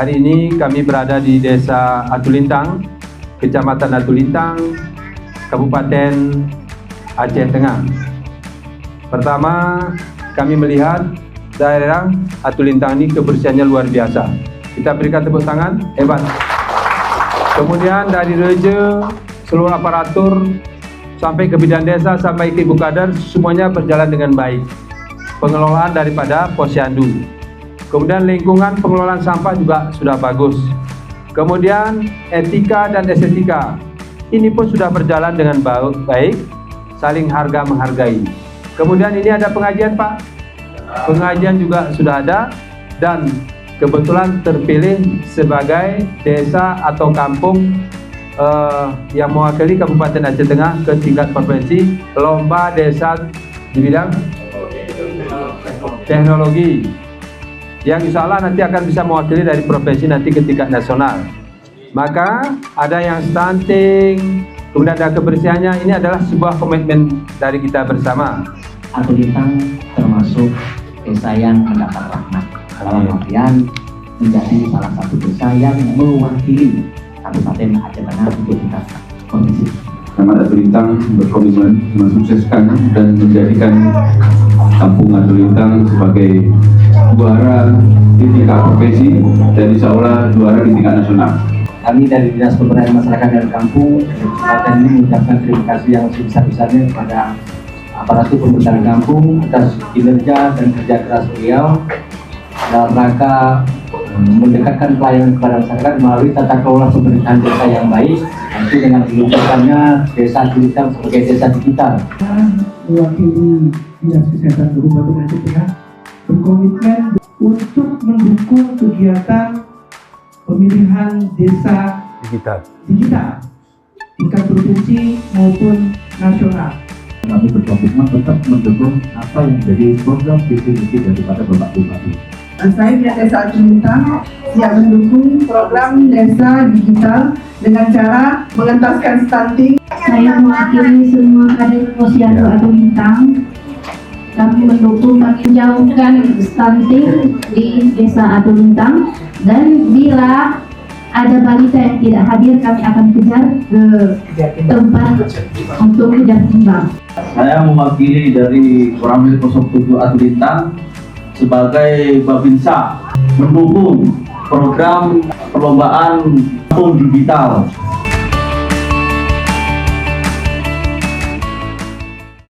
Hari ini kami berada di Desa Atulintang, Kecamatan Atulintang, Kabupaten Aceh Tengah. Pertama, kami melihat daerah Atulintang ini kebersihannya luar biasa. Kita berikan tepuk tangan, hebat. Kemudian dari Reja, seluruh aparatur, sampai ke Bidan Desa, sampai ke Ibu Kader, semuanya berjalan dengan baik. Pengelolaan daripada Posyandu. Kemudian lingkungan pengelolaan sampah juga sudah bagus. Kemudian etika dan estetika, ini pun sudah berjalan dengan baik, saling harga menghargai. Kemudian ini ada pengajian Pak, pengajian juga sudah ada, dan kebetulan terpilih sebagai desa atau kampung yang mewakili Kabupaten Aceh Tengah ke tingkat provinsi, lomba desa di bidang teknologi, yang insya Allah nanti akan bisa mewakili dari provinsi nanti ke tingkat nasional. Maka ada yang stunting, kemudian ada kebersihannya, ini adalah sebuah komitmen dari kita bersama. Atulintang termasuk desa yang mendapat rahmat, dalam artian menjadi salah satu desa yang mewakili Kabupaten Aceh Tengah untuk tingkat provinsi. Camat Atulintang berkomitmen mensukseskan dan menjadikan Kampung Atulintang sebagai juara di tingkat provinsi dan insya Allah juara di tingkat nasional. Kami dari Dinas Pemberdayaan Masyarakat dan Kampung Kabupaten ini mengucapkan terima kasih yang sebesar-besarnya kepada aparatur pemerintahan kampung atas kinerja dan kerja keras beliau dalam rangka mendekatkan pelayanan kepada masyarakat melalui tata kelola pemerintahan desa yang baik, nanti dengan diluncurkannya Desa Atulintang sebagai desa digital. Mewakili Dinas Kesehatan Kabupaten Aceh Tengah berkomitmen untuk mendukung kegiatan pemilihan desa digital tingkat provinsi maupun nasional. Kami berkomitmen tetap mendukung apa yang menjadi program visi misi daripada Bapak Bupati. Saya dari Desa Atulintang siap mendukung program desa digital dengan cara mengentaskan stunting. Saya mewakili semua kader Posyandu Atulintang. Kami mendukung menjauhkan stunting di Desa Atulintang, dan bila ada balita yang tidak hadir, kami akan kejar ke tempat untuk kejar timbang. Saya mewakili dari Koramil 07 Atulintang sebagai Babinsa mendukung program perlombaan kampung digital.